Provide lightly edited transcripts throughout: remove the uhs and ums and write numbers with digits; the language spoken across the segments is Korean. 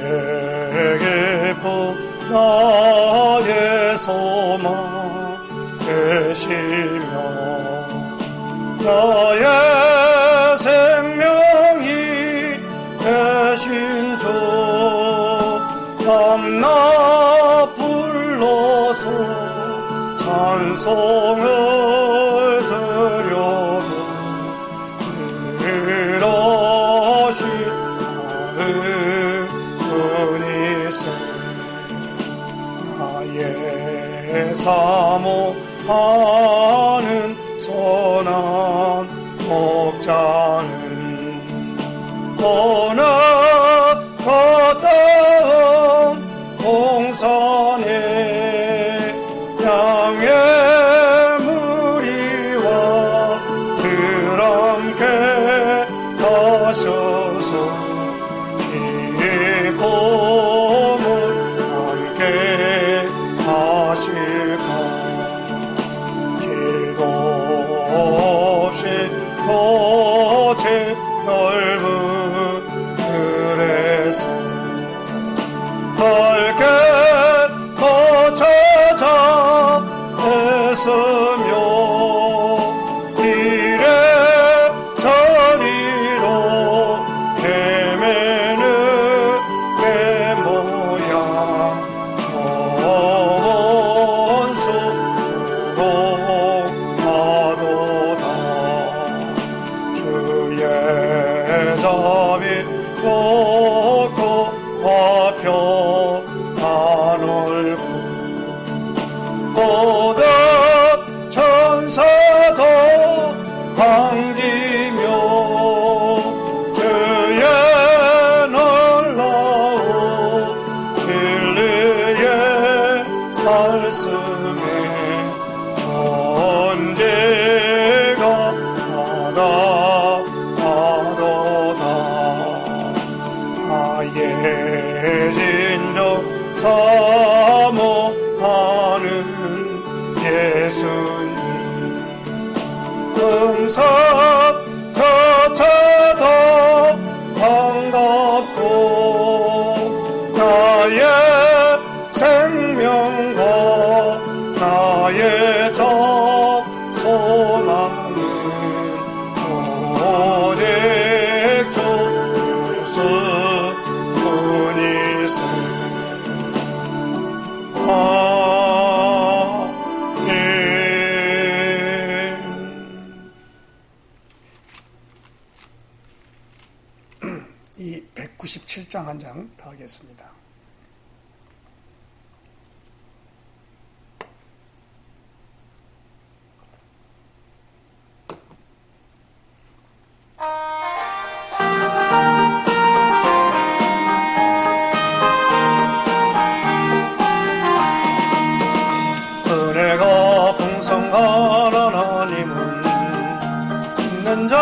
나의 기쁨 나의 소망 되시며 나의 생명이 되신 주 밤낮 불러서 찬송을 드려도 이러시 나의 은이세 나의 사모하는 선한 목자는 어느 가까운 동산에 양의 무리와 늘 함께 가셔서 기쁨을 함께 하실까 길도 없이 거제 넓은 들에서 밝게 거쳐져 애쓰며 길의 저리로 헤매는 내 모양 원수 주목하도다 주의 자비 높고 화평 하늘고 모든 천사도 반기며 주의 놀라운 진리의 말씀에 언제가 나가도다 나의 진정 사모하는 예수님 음성 저쳐도 반갑고 나의 생명과 나의 정 소망은 오직 주 예수 뿐이세 이 197장 한 장 더 하겠습니다. 은혜가 풍성한 하나님은 있는 자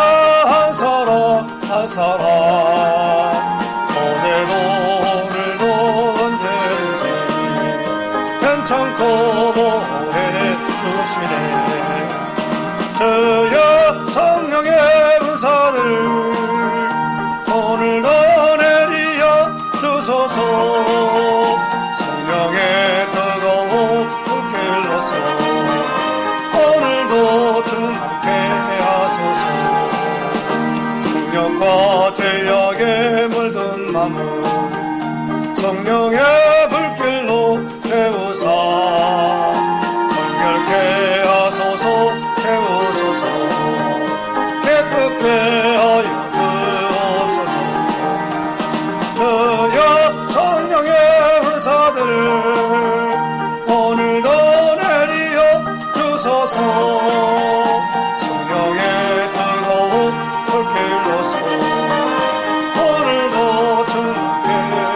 한 사람 한 사람 어제도 오늘도 언제든지 괜찮고 보내주시네 주여 성령의 은사를 오늘도 내리어 주소서 성령의 뜨거운 불길로서 오늘도 충만케 하소서 능력과 죄악에 물든 마음 성령의 불길로 태우사 정결케 하소서 태우소서 깨끗게 하여 주옵소서 주여 성령의 은사들을 오늘도 내리어 주소서 성령의 뜨거운 불길로서 오늘도 충만케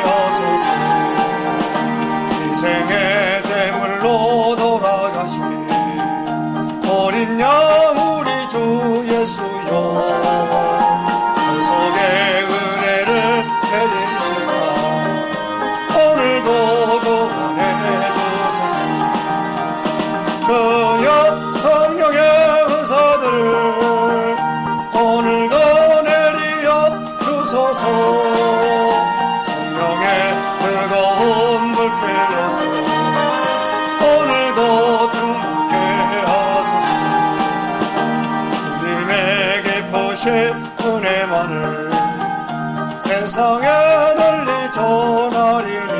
하소서 주신 은혜만을 세상에 널리 전하리니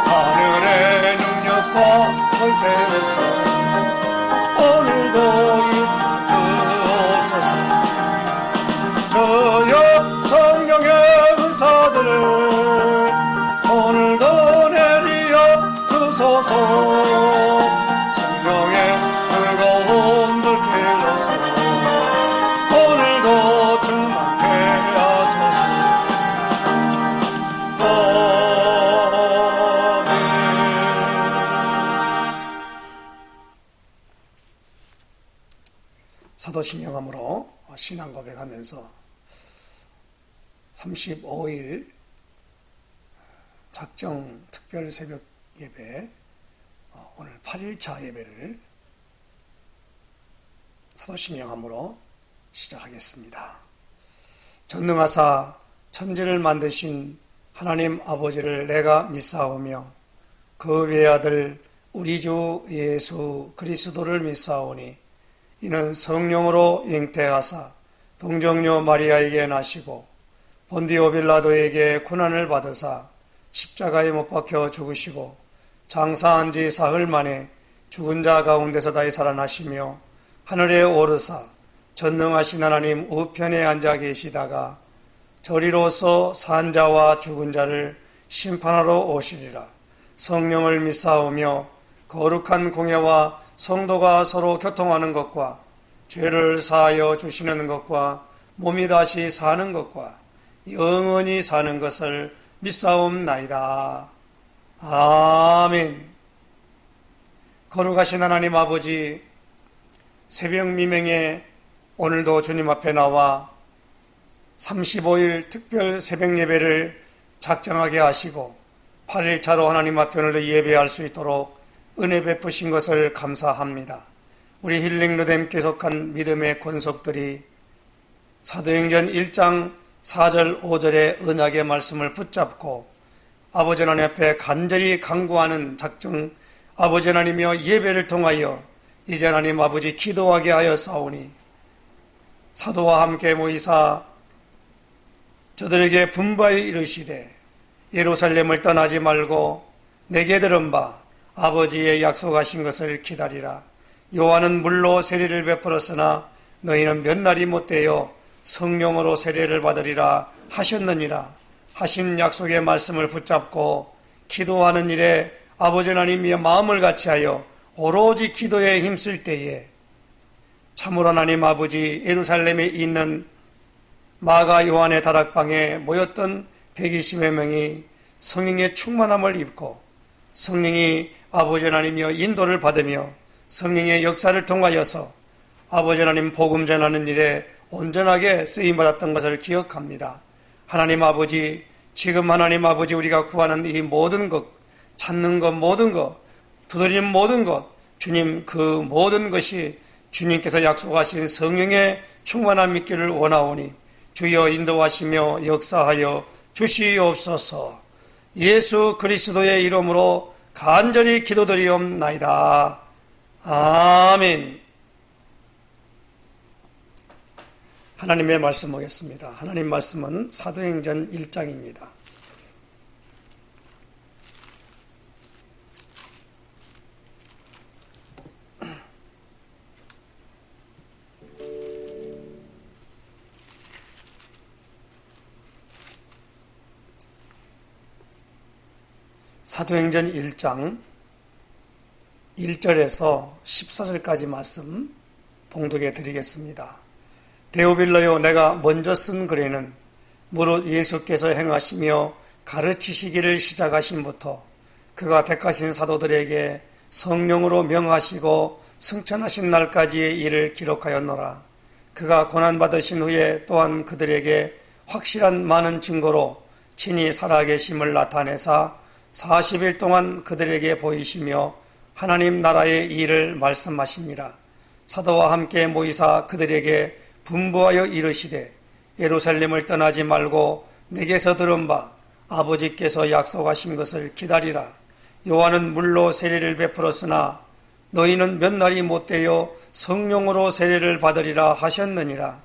하늘의 능력과 권세에서 오늘도 입주옵소서. 저여 성령의 은사들을 오늘도 내리어 주소서. 성령의 뜨거운 불길로서 오늘도 충만케 하소서. 사도신경함으로 신앙 고백하면서 35일 작정 특별 새벽 예배, 오늘 8일차 예배를 사도신경함으로 시작하겠습니다. 전능하사 천지를 만드신 하나님 아버지를 내가 믿사오며 그 외아들 우리 주 예수 그리스도를 믿사오니 이는 성령으로 잉태하사 동정녀 마리아에게 나시고 본디오 빌라도에게 고난을 받으사 십자가에 못 박혀 죽으시고 장사한 지 사흘 만에 죽은 자 가운데서 다시 살아나시며 하늘에 오르사 전능하신 하나님 우편에 앉아 계시다가 저리로서 산 자와 죽은 자를 심판하러 오시리라. 성령을 믿사오며 거룩한 공예와 성도가 서로 교통하는 것과 죄를 사하여 주시는 것과 몸이 다시 사는 것과 영원히 사는 것을 믿사옵나이다. 아멘. 거룩하신 하나님 아버지, 새벽 미명에 오늘도 주님 앞에 나와 35일 특별 새벽 예배를 작정하게 하시고 8일차로 하나님 앞에 오늘도 예배할 수 있도록 은혜 베푸신 것을 감사합니다. 우리 힐링루뎀께 속한 믿음의 권속들이 사도행전 1장 4절 5절의 언약의 말씀을 붙잡고 아버지 하나님 앞에 간절히 간구하는 작정 아버지 하나님이여 예배를 통하여 이제 하나님 아버지 기도하게 하여 싸우니 사도와 함께 모이사 저들에게 분부하여 이르시되 예루살렘을 떠나지 말고 내게 들은 바 아버지의 약속하신 것을 기다리라. 요한은 물로 세례를 베풀었으나 너희는 몇 날이 못되어 성령으로 세례를 받으리라 하셨느니라. 하신 약속의 말씀을 붙잡고 기도하는 일에 아버지 하나님의 마음을 같이하여 오로지 기도에 힘쓸 때에 참으로 하나님 아버지 예루살렘에 있는 마가 요한의 다락방에 모였던 120여 명이 성령의 충만함을 입고 성령이 아버지 하나님이여 인도를 받으며 성령의 역사를 통하여서 아버지 하나님 복음 전하는 일에 온전하게 쓰임받았던 것을 기억합니다. 하나님 아버지, 지금 하나님 아버지 우리가 구하는 이 모든 것, 찾는 것 모든 것, 두드리는 모든 것, 주님 그 모든 것이 주님께서 약속하신 성령의 충만함 있기를 원하오니 주여 인도하시며 역사하여 주시옵소서. 예수 그리스도의 이름으로 간절히 기도드리옵나이다. 아멘. 하나님의 말씀 보겠습니다. 하나님 말씀은 사도행전 1장입니다. 사도행전 1장 1절에서 14절까지 말씀 봉독해 드리겠습니다. 데오빌로요, 내가 먼저 쓴 글에는 무릇 예수께서 행하시며 가르치시기를 시작하신부터 그가 택하신 사도들에게 성령으로 명하시고 승천하신 날까지의 일을 기록하였노라. 그가 고난받으신 후에 또한 그들에게 확실한 많은 증거로 친히 살아계심을 나타내사 40일 동안 그들에게 보이시며 하나님 나라의 일을 말씀하시니라. 사도와 함께 모이사 그들에게 분부하여 이르시되 예루살렘을 떠나지 말고 내게서 들은 바 아버지께서 약속하신 것을 기다리라. 요한은 물로 세례를 베풀었으나 너희는 몇 날이 못되어 성령으로 세례를 받으리라 하셨느니라.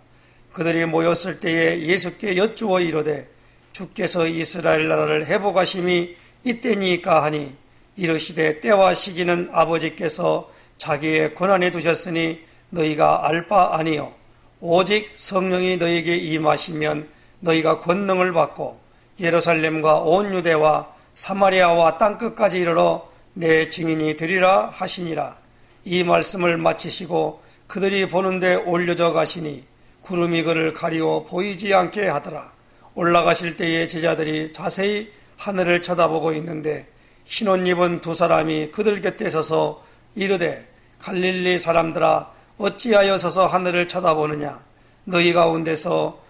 그들이 모였을 때에 예수께 여쭈어 이르되 주께서 이스라엘 나라를 회복하심이 이때니까 하니 이르시되 때와 시기는 아버지께서 자기의 권한에 두셨으니 너희가 알 바 아니요 오직 성령이 너희에게 임하시면 너희가 권능을 받고 예루살렘과 온 유대와 사마리아와 땅끝까지 이르러 내 증인이 되리라 하시니라. 이 말씀을 마치시고 그들이 보는데 올려져 가시니 구름이 그를 가리워 보이지 않게 하더라. 올라가실 때에 제자들이 자세히 하늘을 쳐다보고 있는데 흰옷 입은 두 사람이 그들 곁에 서서 이르되 갈릴리 사람들아 어찌하여 서서 하늘을 쳐다보느냐. 너희 가운데서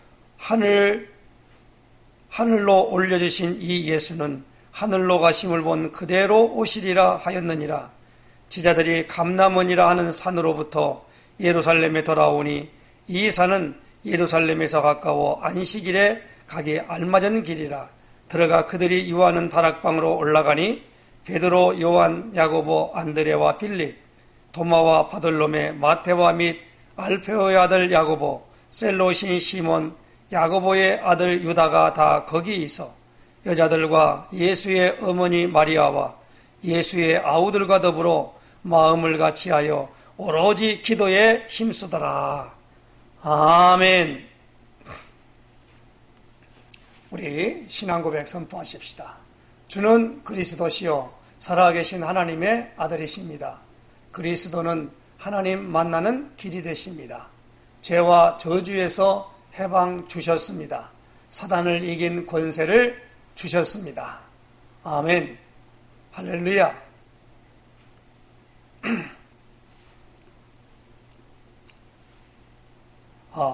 하늘로 올려주신 이 예수는 하늘로 가심을 본 그대로 오시리라 하였느니라. 제자들이 감람원이라 하는 산으로부터 예루살렘에 돌아오니 이 산은 예루살렘에서 가까워 안식일에 가기 알맞은 길이라. 들어가 그들이 유하는 다락방으로 올라가니 베드로, 요한, 야고보, 안드레와 빌립, 도마와 바돌로메, 마테와 및 알페오의 아들 야고보, 셀로신 시몬, 야고보의 아들 유다가 다 거기 있어 여자들과 예수의 어머니 마리아와 예수의 아우들과 더불어 마음을 같이하여 오로지 기도에 힘쓰더라. 아멘. 우리 신앙고백 선포하십시다. 주는 그리스도시요 살아계신 하나님의 아들이십니다. 그리스도는 하나님 만나는 길이 되십니다. 죄와 저주에서 해방 주셨습니다. 사단을 이긴 권세를 주셨습니다. 아멘. 할렐루야.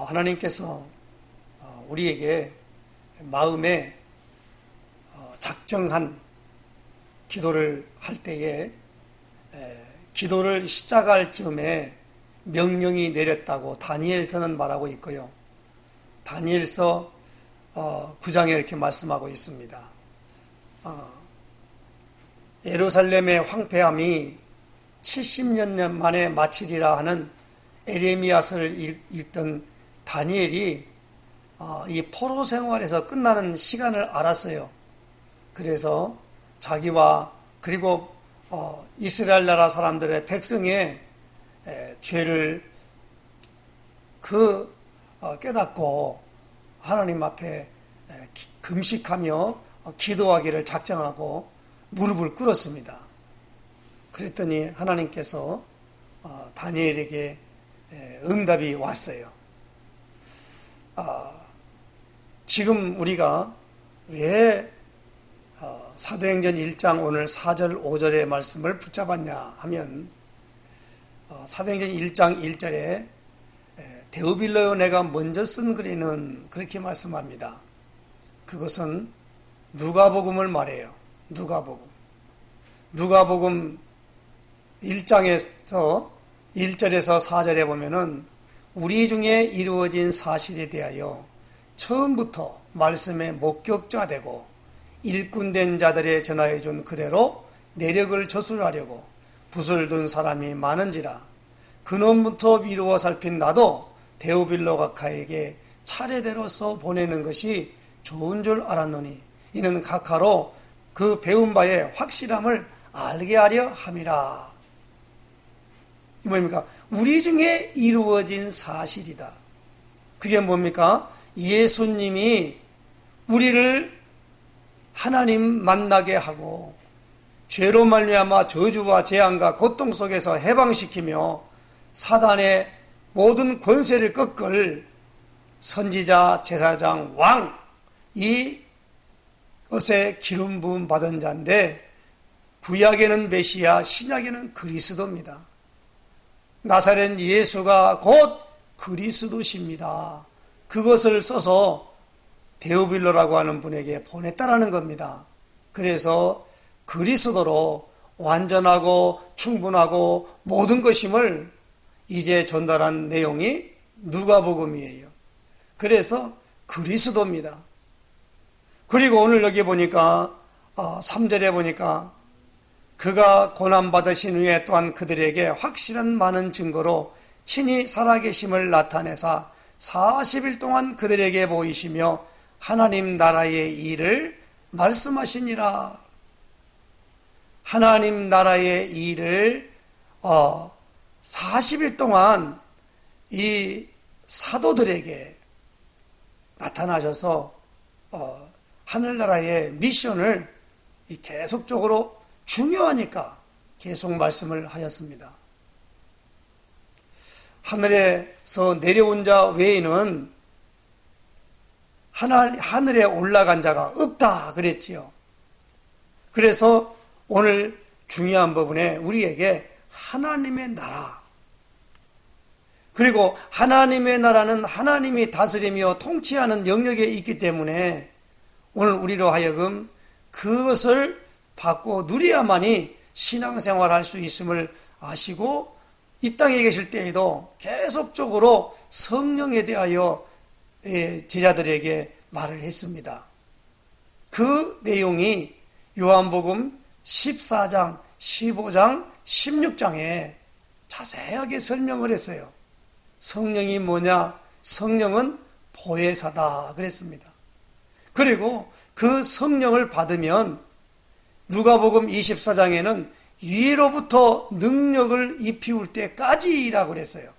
하나님께서 우리에게 마음에 작정한 기도를 할 때에 기도를 시작할 즈음에 명령이 내렸다고 다니엘서는 말하고 있고요. 다니엘서 9장에 이렇게 말씀하고 있습니다. 예루살렘의 황폐함이 70년 만에 마치리라 하는 에레미야서를 읽던 다니엘이 이 포로 생활에서 끝나는 시간을 알았어요. 그래서 자기와 그리고 이스라엘 나라 사람들의 백성의 죄를 깨닫고 하나님 앞에 금식하며 기도하기를 작정하고 무릎을 꿇었습니다. 그랬더니 하나님께서 다니엘에게 응답이 왔어요. 지금 우리가 왜 사도행전 1장 오늘 4절 5절의 말씀을 붙잡았냐 하면 사도행전 1장 1절에 데오빌로요 내가 먼저 쓴 글에는 그렇게 말씀합니다. 그것은 누가복음을 말해요. 누가복음 1장에서 1절에서 4절에 보면은 우리 중에 이루어진 사실에 대하여 처음부터 말씀의 목격자 되고 일꾼된 자들의 전하여 준 그대로 내력을 저술하려고 붓을 둔 사람이 많은지라. 근원부터 미루어 살핀 나도 데오빌로 각하에게 차례대로 써 보내는 것이 좋은 줄 알았노니 이는 각하로 그 배운 바의 확실함을 알게 하려 함이라. 이 뭡니까? 우리 중에 이루어진 사실이다. 그게 뭡니까? 예수님이 우리를 하나님 만나게 하고 죄로 말미암아 저주와 재앙과 고통 속에서 해방시키며 사단의 모든 권세를 꺾을 선지자, 제사장, 왕, 이 것에 기름 부음 받은 자인데 구약에는 메시아, 신약에는 그리스도입니다. 나사렛 예수가 곧 그리스도십니다. 그것을 써서 데오빌로라고 하는 분에게 보냈다라는 겁니다. 그래서 그리스도로 완전하고 충분하고 모든 것임을 이제 전달한 내용이 누가복음이에요. 그래서 그리스도입니다. 그리고 오늘 여기 보니까 3절에 보니까 그가 고난받으신 후에 또한 그들에게 확실한 많은 증거로 친히 살아계심을 나타내사 40일 동안 그들에게 보이시며 하나님 나라의 일을 말씀하시니라. 하나님 나라의 일을 40일 동안 이 사도들에게 나타나셔서 하늘나라의 미션을 계속적으로 중요하니까 계속 말씀을 하셨습니다. 하늘에서 내려온 자 외에는 하늘에 올라간 자가 없다 그랬지요. 그래서 오늘 중요한 부분에 우리에게 하나님의 나라, 그리고 하나님의 나라는 하나님이 다스리며 통치하는 영역에 있기 때문에 오늘 우리로 하여금 그것을 받고 누려야만이 신앙생활할 수 있음을 아시고 이 땅에 계실 때에도 계속적으로 성령에 대하여 제자들에게 말을 했습니다. 그 내용이 요한복음 14장, 15장, 16장에 자세하게 설명을 했어요. 성령이 뭐냐? 성령은 보혜사다 그랬습니다. 그리고 그 성령을 받으면 누가복음 24장에는 위로부터 능력을 입히울 때까지라고 그랬어요.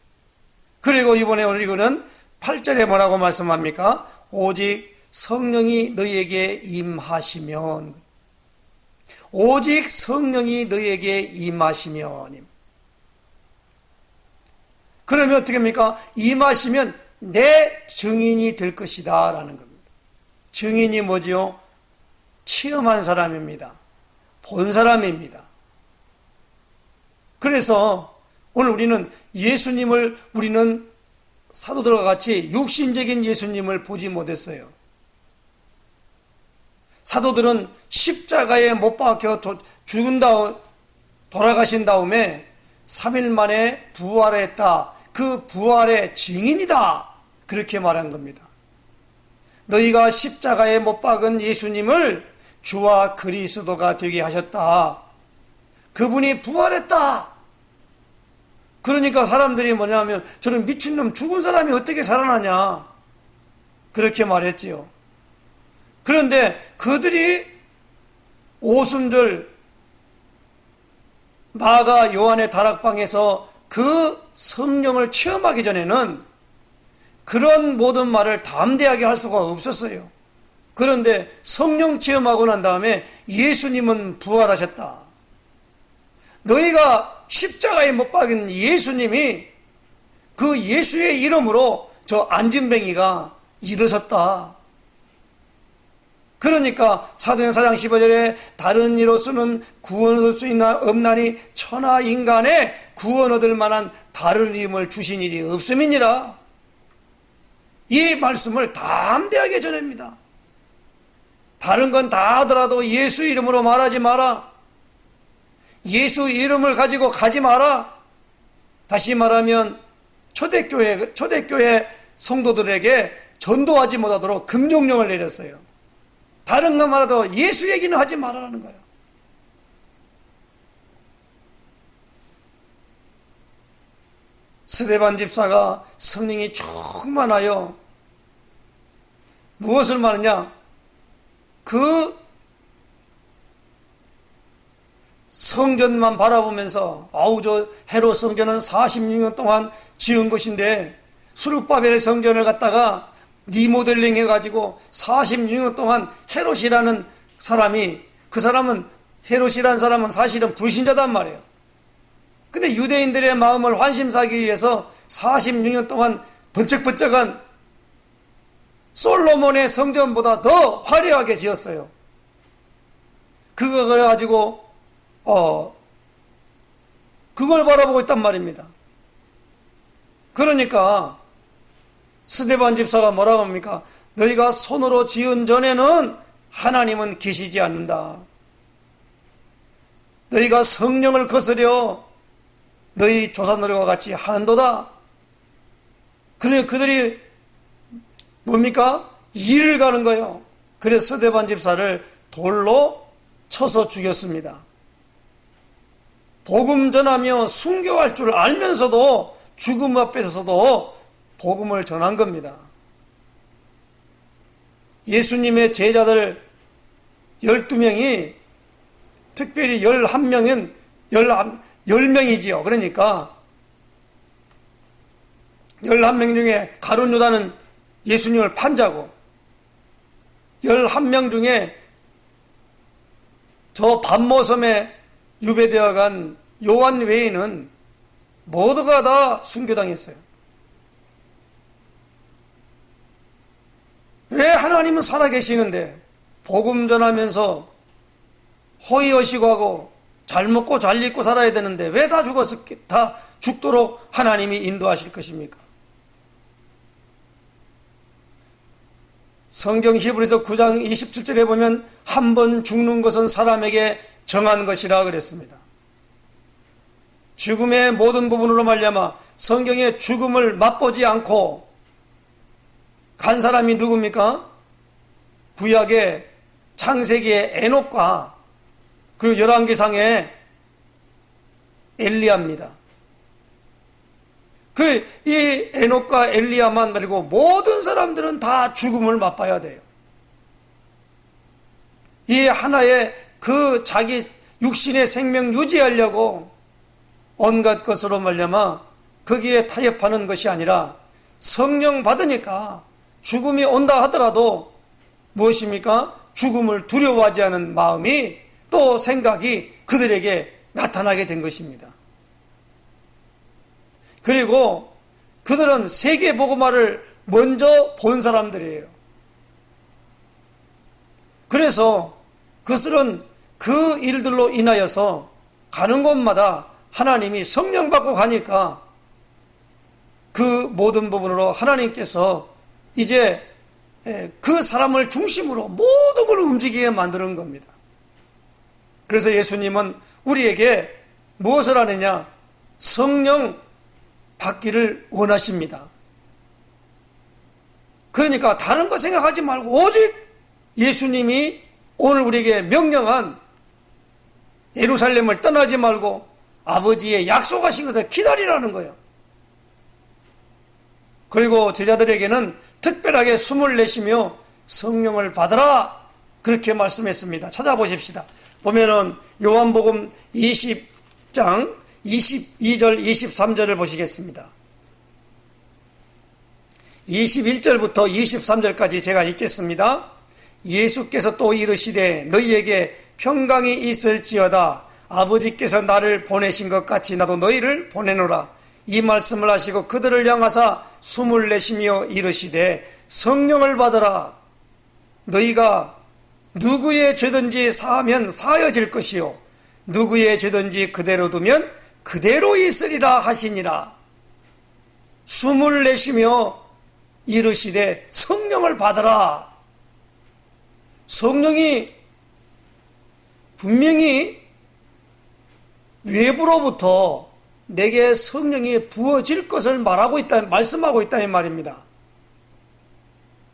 그리고 이번에 오늘 이거는 8절에 뭐라고 말씀합니까? 오직 성령이 너희에게 임하시면, 오직 성령이 너희에게 임하시면. 그러면 어떻게 합니까? 임하시면 내 증인이 될 것이다 라는 겁니다. 증인이 뭐지요? 체험한 사람입니다. 본 사람입니다. 그래서 오늘 우리는 예수님을, 우리는 사도들과 같이 육신적인 예수님을 보지 못했어요. 사도들은 십자가에 못 박혀 돌아가신 다음에 3일 만에 부활했다. 그 부활의 증인이다. 그렇게 말한 겁니다. 너희가 십자가에 못 박은 예수님을 주와 그리스도가 되게 하셨다. 그분이 부활했다. 그러니까 사람들이 뭐냐면 저는 미친놈, 죽은 사람이 어떻게 살아나냐, 그렇게 말했지요. 그런데 그들이 오순절 마가 요한의 다락방에서 그 성령을 체험하기 전에는 그런 모든 말을 담대하게 할 수가 없었어요. 그런데 성령 체험하고 난 다음에 예수님은 부활하셨다. 너희가 십자가에 못 박은 예수님이, 그 예수의 이름으로 저 안진뱅이가 일어섰다. 그러니까 사도행 4장 15절에 다른 이로서는 구원 얻을 수 있나 없나니 천하 인간에 구원 얻을 만한 다른 이름을 주신 일이 없음이니라. 이 말씀을 담대하게 전합니다. 다른 건 다 하더라도 예수 이름으로 말하지 마라. 예수 이름을 가지고 가지 마라. 다시 말하면 초대교회 성도들에게 전도하지 못하도록 금종령을 내렸어요. 다른 거 말아도 예수 얘기는 하지 말라는 거예요. 스데반 집사가 성령이 충만하여 무엇을 말하냐? 그 성전만 바라보면서 아우 저 헤롯 성전은 46년 동안 지은 것인데 수르바벨 성전을 갖다가 리모델링 해가지고 46년 동안 헤롯이라는 사람이, 그 사람은, 헤롯이라는 사람은 사실은 불신자단 말이에요. 근데 유대인들의 마음을 환심사기 위해서 46년 동안 번쩍번쩍한 솔로몬의 성전보다 더 화려하게 지었어요. 그거 그래가지고 그걸 바라보고 있단 말입니다. 그러니까 스데반 집사가 뭐라고 합니까? 너희가 손으로 지은 전에는 하나님은 계시지 않는다. 너희가 성령을 거스려 너희 조상들과 같이 하는도다. 그래 그들이 뭡니까? 일을 가는 거예요. 그래서 스데반 집사를 돌로 쳐서 죽였습니다. 복음 전하며 순교할 줄 알면서도 죽음 앞에서도 복음을 전한 겁니다. 예수님의 제자들 12명이 특별히 11명은 10명이지요. 그러니까 11명 중에 가룟 유다는 예수님을 판자고 11명 중에 저 반모섬에 유배되어 간 요한 외에는 모두가 다 순교당했어요. 왜 하나님은 살아계시는데 복음 전하면서 호의어시고 하고 잘 먹고 잘 입고 살아야 되는데 왜 다 죽도록 하나님이 인도하실 것입니까? 성경 히브리서 9장 27절에 보면 한 번 죽는 것은 사람에게 정한 것이라 그랬습니다. 죽음의 모든 부분으로 말미암아 성경의 죽음을 맛보지 않고 간 사람이 누굽니까? 구약의 창세기의 에녹과 그리고 열왕기상의 엘리야입니다. 이 에녹과 엘리야만 말고 모든 사람들은 다 죽음을 맛봐야 돼요. 이 하나의 그 자기 육신의 생명 유지하려고 온갖 것으로 말미암아 거기에 타협하는 것이 아니라 성령 받으니까 죽음이 온다 하더라도 무엇입니까? 죽음을 두려워하지 않은 마음이 또 생각이 그들에게 나타나게 된 것입니다. 그리고 그들은 세계 복음화를 먼저 본 사람들이에요. 그래서 그들은 그 일들로 인하여서 가는 곳마다 하나님이 성령 받고 가니까 그 모든 부분으로 하나님께서 이제 그 사람을 중심으로 모든 걸 움직이게 만드는 겁니다. 그래서 예수님은 우리에게 무엇을 하느냐? 성령 받기를 원하십니다. 그러니까 다른 거 생각하지 말고 오직 예수님이 오늘 우리에게 명령한 예루살렘을 떠나지 말고 아버지의 약속하신 것을 기다리라는 거예요. 그리고 제자들에게는 특별하게 숨을 내쉬며 성령을 받으라 그렇게 말씀했습니다. 찾아보십시다. 보면은 요한복음 20장 22절 23절을 보시겠습니다. 21절부터 23절까지 제가 읽겠습니다. 예수께서 또 이르시되 너희에게 평강이 있을지어다. 아버지께서 나를 보내신 것 같이 나도 너희를 보내노라. 이 말씀을 하시고 그들을 향하사 숨을 내쉬며 이르시되 성령을 받으라. 너희가 누구의 죄든지 사하면 사여질 것이요 누구의 죄든지 그대로 두면 그대로 있으리라 하시니라. 숨을 내쉬며 이르시되 성령을 받으라. 성령이 분명히 외부로부터 내게 성령이 부어질 것을 말씀하고 있다는 말입니다.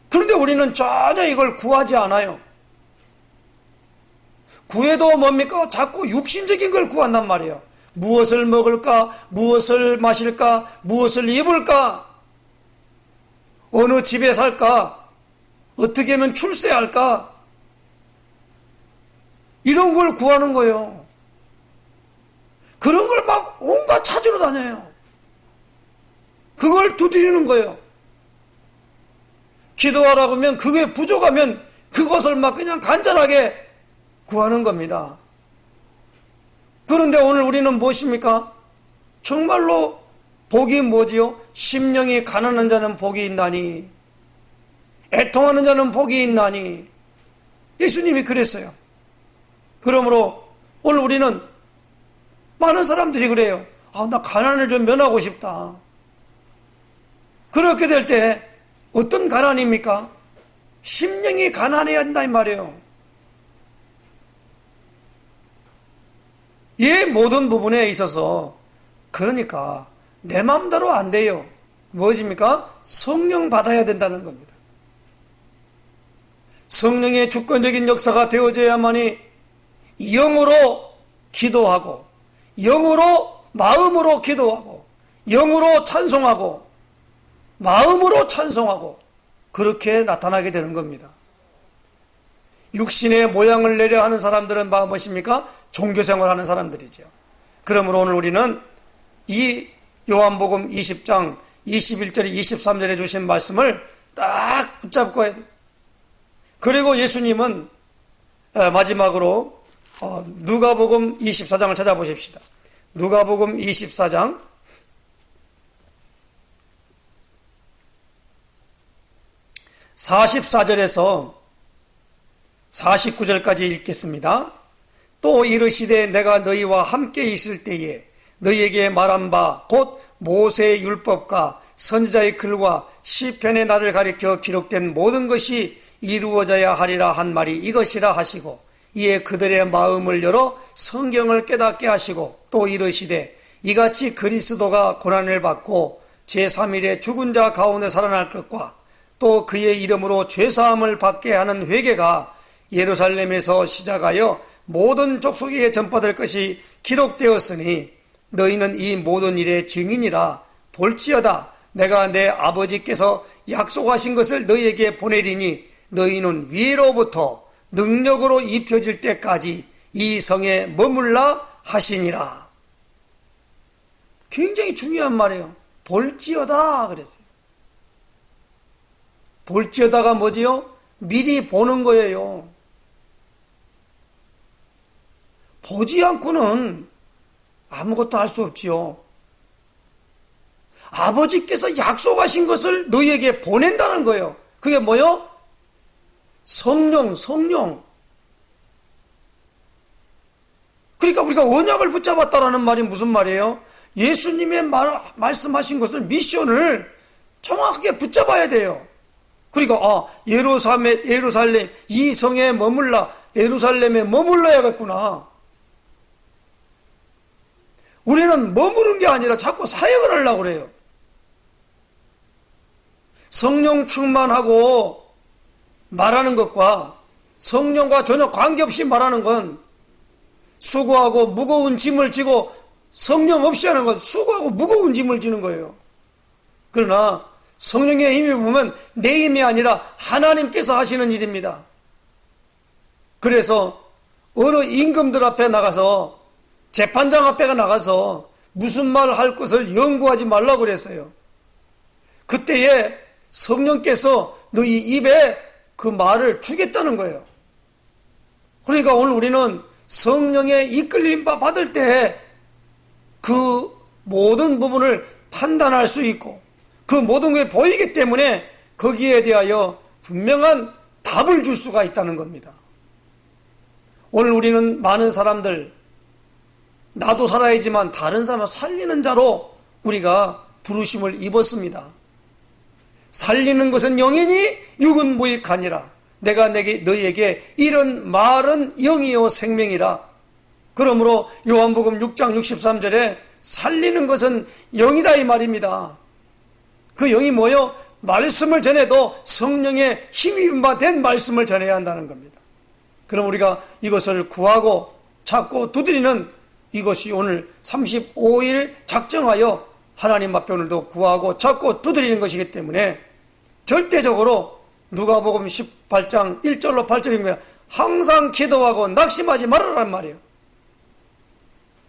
그런데 우리는 전혀 이걸 구하지 않아요. 구해도 뭡니까? 자꾸 육신적인 걸 구한단 말이에요. 무엇을 먹을까? 무엇을 마실까? 무엇을 입을까? 어느 집에 살까? 어떻게 하면 출세할까? 이런 걸 구하는 거예요. 그런 걸 막 온갖 찾으러 다녀요. 그걸 두드리는 거예요. 기도하라고 하면 그게 부족하면 그것을 막 그냥 간절하게 구하는 겁니다. 그런데 오늘 우리는 무엇입니까? 정말로 복이 뭐지요? 심령이 가난한 자는 복이 있나니 애통하는 자는 복이 있나니 예수님이 그랬어요. 그러므로 오늘 우리는 많은 사람들이 그래요. 나 가난을 좀 면하고 싶다. 그렇게 될 때 어떤 가난입니까? 심령이 가난해야 한다 이 말이에요. 이 모든 부분에 있어서 그러니까 내 마음대로 안 돼요. 무엇입니까? 성령 받아야 된다는 겁니다. 성령의 주권적인 역사가 되어져야만이 영으로 기도하고 영으로 마음으로 기도하고 영으로 찬송하고 마음으로 찬송하고 그렇게 나타나게 되는 겁니다. 육신의 모양을 내려 하는 사람들은 무엇입니까? 종교생활하는 사람들이죠. 그러므로 오늘 우리는 이 요한복음 20장 21절 23절에 주신 말씀을 딱 붙잡고 해야 돼요. 그리고 예수님은 마지막으로 누가복음 24장을 찾아보십시다. 누가복음 24장 44절에서 49절까지 읽겠습니다. 또 이르시되 내가 너희와 함께 있을 때에 너희에게 말한 바 곧 모세의 율법과 선지자의 글과 시편의 나를 가리켜 기록된 모든 것이 이루어져야 하리라 한 말이 이것이라 하시고 이에 그들의 마음을 열어 성경을 깨닫게 하시고 또 이르시되 이같이 그리스도가 고난을 받고 제3일에 죽은 자 가운데 살아날 것과 또 그의 이름으로 죄사함을 받게 하는 회개가 예루살렘에서 시작하여 모든 족속에게 전파될 것이 기록되었으니 너희는 이 모든 일의 증인이라. 볼지어다 내가 내 아버지께서 약속하신 것을 너희에게 보내리니 너희는 위로부터 능력으로 입혀질 때까지 이 성에 머물라 하시니라. 굉장히 중요한 말이에요. 볼지어다 그랬어요. 볼지어다가 뭐지요? 미리 보는 거예요. 보지 않고는 아무것도 할 수 없지요. 아버지께서 약속하신 것을 너희에게 보낸다는 거예요. 그게 뭐요? 성령. 그러니까 우리가 언약을 붙잡았다라는 말이 무슨 말이에요? 예수님의 말씀하신 것을, 미션을 정확하게 붙잡아야 돼요. 그러니까 예루살렘 이 성에 머물라, 예루살렘에 머물러야겠구나. 우리는 머무는 게 아니라 자꾸 사역을 하려고 그래요. 성령 충만하고 말하는 것과 성령과 전혀 관계없이 말하는 건, 수고하고 무거운 짐을 지고 성령 없이 하는 건 수고하고 무거운 짐을 지는 거예요. 그러나 성령의 힘이 보면 내 힘이 아니라 하나님께서 하시는 일입니다. 그래서 어느 임금들 앞에 나가서, 재판장 앞에 나가서 무슨 말 할 것을 연구하지 말라고 그랬어요. 그때에 성령께서 너희 입에 그 말을 주겠다는 거예요. 그러니까 오늘 우리는 성령의 이끌림 받을 때 그 모든 부분을 판단할 수 있고 그 모든 게 보이기 때문에 거기에 대하여 분명한 답을 줄 수가 있다는 겁니다. 오늘 우리는 많은 사람들, 나도 살아야지만 다른 사람을 살리는 자로 우리가 부르심을 입었습니다. 살리는 것은 영이니 육은 무익하니라. 내가 너희에게 이런 말은 영이요 생명이라. 그러므로 요한복음 6장 63절에 살리는 것은 영이다 이 말입니다. 그 영이 뭐요? 말씀을 전해도 성령의 힘입은 바 된 말씀을 전해야 한다는 겁니다. 그럼 우리가 이것을 구하고 찾고 두드리는 이것이 오늘 35일 작정하여 하나님 앞에 오늘도 구하고 찾고 두드리는 것이기 때문에 절대적으로 누가복음 18장 1절로 8절입니다. 항상 기도하고 낙심하지 말아라는 말이에요.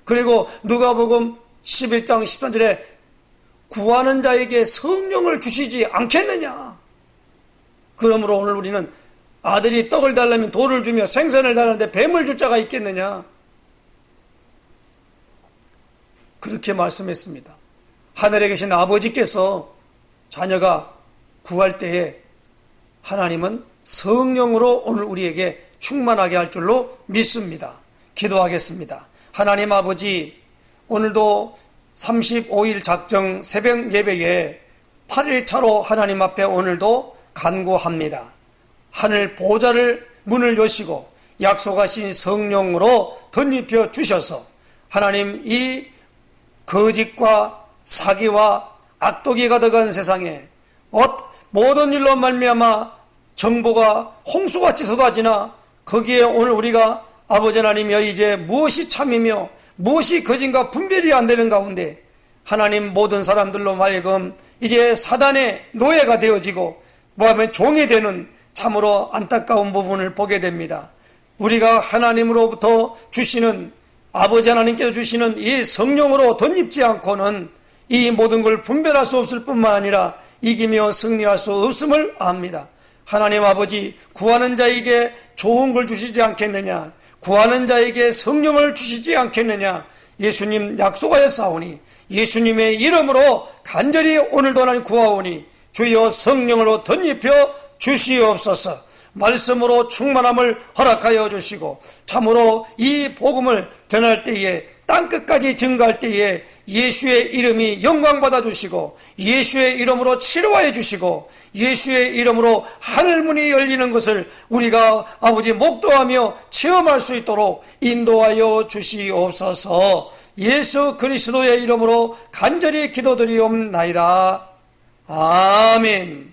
그리고 누가복음 11장 13절에 구하는 자에게 성령을 주시지 않겠느냐. 그러므로 오늘 우리는 아들이 떡을 달라면 돌을 주며 생선을 달라는데 뱀을 줄 자가 있겠느냐. 그렇게 말씀했습니다. 하늘에 계신 아버지께서 자녀가 구할 때에 하나님은 성령으로 오늘 우리에게 충만하게 할 줄로 믿습니다. 기도하겠습니다. 하나님 아버지, 오늘도 35일 작정 새벽 예배에 8일차로 하나님 앞에 오늘도 간구합니다. 하늘 보좌를 문을 여시고 약속하신 성령으로 덧입혀 주셔서 하나님 이 거짓과 사기와 악독이 가득한 세상에 모든 일로 말미암아 정보가 홍수같이 쏟아지나 거기에 오늘 우리가 아버지 하나님이여 이제 무엇이 참이며 무엇이 거짓과 분별이 안 되는 가운데 하나님 모든 사람들로 하여금 이제 사단의 노예가 되어지고 뭐하면 종이 되는 참으로 안타까운 부분을 보게 됩니다. 우리가 하나님으로부터 주시는 아버지 하나님께서 주시는 이 성령으로 덧입지 않고는 이 모든 걸 분별할 수 없을 뿐만 아니라 이기며 승리할 수 없음을 압니다. 하나님 아버지, 구하는 자에게 좋은 걸 주시지 않겠느냐, 구하는 자에게 성령을 주시지 않겠느냐, 예수님 약속하였사오니 예수님의 이름으로 간절히 오늘도 하나님 구하오니 주여 성령으로 덧입혀 주시옵소서. 말씀으로 충만함을 허락하여 주시고 참으로 이 복음을 전할 때에 땅끝까지 증가할 때에 예수의 이름이 영광받아 주시고 예수의 이름으로 치료하여 주시고 예수의 이름으로 하늘문이 열리는 것을 우리가 아버지 목도하며 체험할 수 있도록 인도하여 주시옵소서. 예수 그리스도의 이름으로 간절히 기도드리옵나이다. 아멘.